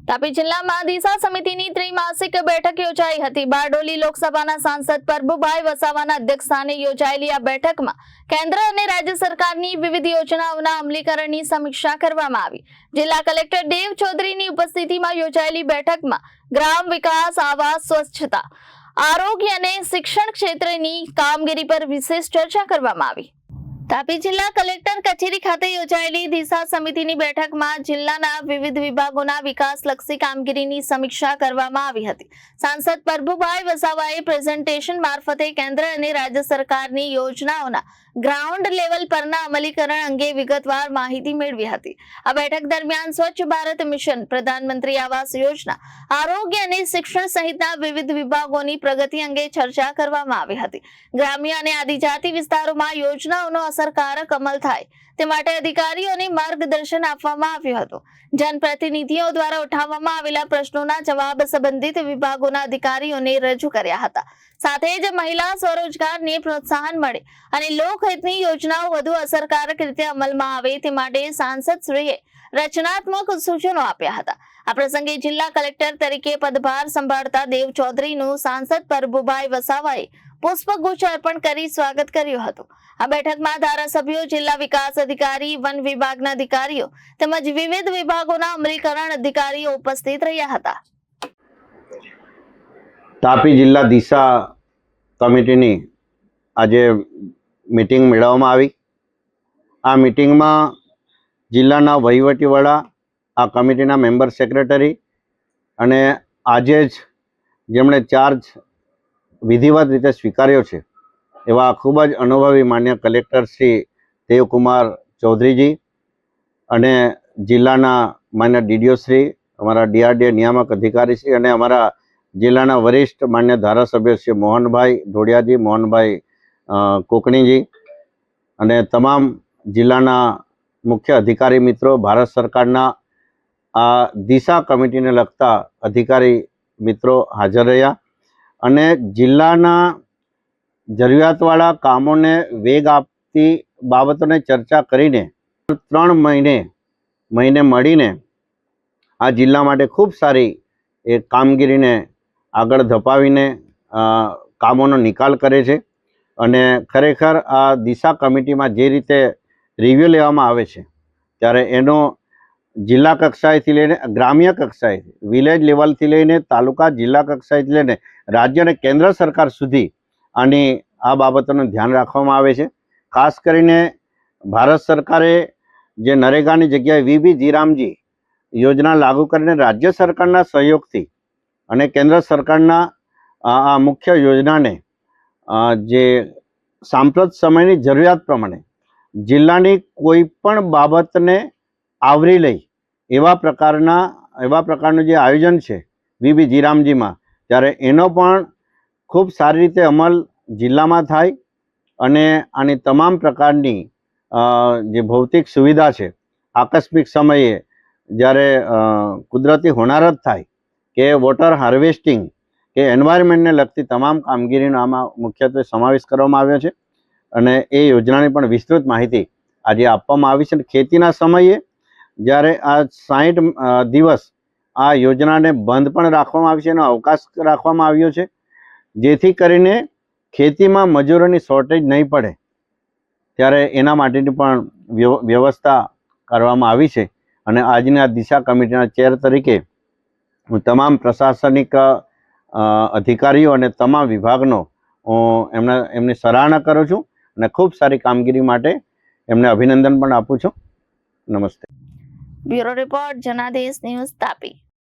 તાપી જિલ્લામાં દિશા સમિતિની ત્રિમાસિક બેઠક યોજાઈ હતી। બારડોલી લોકસભાના સાંસદ પ્રભુભાઈ વસાવાના અધ્યક્ષસ્થાને યોજાયેલી આ બેઠકમાં કેન્દ્ર અને રાજ્ય સરકારની વિવિધ યોજનાઓના અમલીકરણની સમીક્ષા કરવામાં આવી। જિલ્લા કલેક્ટર દેવ ચૌધરીની ઉપસ્થિતિમાં યોજાયેલી બેઠકમાં ગ્રામ વિકાસ, આવાસ, સ્વચ્છતા, આરોગ્ય અને શિક્ષણ ક્ષેત્રની કામગીરી પર વિશેષ ચર્ચા કરવામાં આવી। તાપી જિલ્લા કલેક્ટર કચેરી ખાતે યોજાયેલી દિશા સમિતિની બેઠકમાં જિલ્લાના વિવિધ વિભાગોના વિકાસલક્ષી કામગીરીની સમીક્ષા કરવામાં આવી હતી। સાંસદ પ્રભુભાઈ વસાવાએ પ્રેઝન્ટેશન મારફતે કેન્દ્ર અને રાજ્ય સરકારની યોજનાઓના ગ્રાઉન્ડ લેવલ પરના અમલીકરણ અંગે વિગતવાર માહિતી મેળવી હતી। આ બેઠક દરમિયાન સ્વચ્છ ભારત મિશન, પ્રધાનમંત્રી આવાસ યોજના, આરોગ્ય અને શિક્ષણ સહિતના વિવિધ વિભાગોની પ્રગતિ અંગે ચર્ચા કરવામાં આવી હતી। ગ્રામ્ય અને આદિજાતિ વિસ્તારોમાં યોજનાઓનો અસરકારક અમલ થાય તે માટે અધિકારીઓને માર્ગદર્શન આપવામાં આવ્યું હતું। જનપ્રતિનિધિઓ દ્વારા ઉઠાવવામાં આવેલા પ્રશ્નોના જવાબ સંબંધિત વિભાગોના અધિકારીઓને રજૂ કર્યા હતા। સાથે જ મહિલા સ્વરોજગારને પ્રોત્સાહન મળે અને લોકહિતની યોજનાઓ વધુ અસરકારક રીતે અમલમાં આવે તે માટે સાંસદશ્રીએ રચનાત્મક સૂચનો આપ્યા હતા। આ પ્રસંગે જિલ્લા કલેક્ટર તરીકે પદભાર સંભાળતા દેવ ચૌધરીનું સાંસદ પ્રભુભાઈ વસાવાએ પુષ્પગુચ્છ અર્પણ કરી સ્વાગત કર્યું હતું। આ બેઠકમાં ધારાસભ્યો, જિલ્લા વિકાસ અધિકારી, વન વિભાગના અધિકારીઓ તેમજ વિવિધ વિભાગોના અમલીકરણ અધિકારીઓ ઉપસ્થિત રહ્યા હતા। તાપી જિલ્લા દિશા કમિટીની આજે મીટિંગ મેળવવામાં આવી। આ મીટિંગમાં જિલ્લાના વહીવટી વડા, આ કમિટીના મેમ્બર સેક્રેટરી અને આજે જ જેમણે ચાર્જ વિધિવત રીતે સ્વીકાર્યો છે એવા ખૂબ જ અનુભવી માન્ય કલેક્ટર શ્રી દેવકુમાર ચૌધરીજી અને જિલ્લાના માન્ય ડીડીઓ શ્રી, અમારા ડીઆરડીએ નિયામક અધિકારી શ્રી અને અમારા જિલ્લાના વરિષ્ઠ માન્ય ધારાસભ્ય શ્રી મોહનભાઈ ઢોડિયાજી, મોહનભાઈ કોકણીજી અને તમામ જિલ્લાના મુખ્ય અધિકારી મિત્રો, ભારત સરકારના આ દિશા કમિટીને લગતા અધિકારી મિત્રો હાજર રહ્યા અને જિલ્લાના જરૂરિયાતવાળા કામોને વેગ આપતી બાબતોને ચર્ચા કરીને 3 મહિને મળીને આ જિલ્લા માટે ખૂબ સારી એ કામગીરીને આગળ ધપાવીને કામોનો નિકાલ કરે છે અને ખરેખર આ દિશા કમિટીમાં જે રીતે રિવ્યૂ લેવામાં આવે છે ત્યારે એનો જિલ્લા કક્ષાએથી લઈને ગ્રામ્ય કક્ષાએ, વિલેજ લેવલથી લઈને તાલુકા, જિલ્લા કક્ષાએથી લઈને રાજ્ય અને કેન્દ્ર સરકાર સુધી આની આ બાબતોનું ધ્યાન રાખવામાં આવે છે। ખાસ કરીને ભારત સરકારે જે નરેગાની જગ્યાએ વીબી જીરામજી યોજના લાગુ કરીને રાજ્ય સરકારના સહયોગથી અને કેન્દ્ર સરકારના આ મુખ્ય યોજનાને જે સાંપ્રત સમયની જરૂરિયાત પ્રમાણે જિલ્લાની કોઈ પણ બાબતને આવરી લઈ એવા પ્રકારનું જે આયોજન છે વીબી જીરામજીમાં, ત્યારે એનો પણ ખૂબ સારી રીતે અમલ જિલ્લામાં થાય અને આની તમામ પ્રકારની જે ભૌતિક સુવિધા છે, આકસ્મિક સમયે જ્યારે કુદરતી હોનારત થાય કે વોટર હાર્વેસ્ટિંગ કે એન્વાયરમેન્ટને લગતી તમામ કામગીરીનો આમાં મુખ્યત્વે સમાવેશ કરવામાં આવ્યો છે અને એ યોજનાની પણ વિસ્તૃત માહિતી આજે આપવામાં આવી છે। ખેતીના સમયે જ્યારે આ 60 દિવસ આ યોજનાને બંધ પણ રાખવામાં આવી છે, એનો અવકાશ રાખવામાં આવ્યો છે જેથી કરીને ખેતીમાં મજૂરોની શોર્ટેજ નહીં પડે, ત્યારે એના માટેની પણ વ્યવસ્થા કરવામાં આવી છે અને આજની આ દિશા કમિટીના ચેર તરીકે હું તમામ પ્રશાસનિક અધિકારીઓ અને તમામ વિભાગનો એમની સરાહના કરું છું અને ખૂબ સારી કામગીરી માટે એમને અભિનંદન પણ આપું છું। નમસ્તે। Bureau report, Janadesh news, Tapi.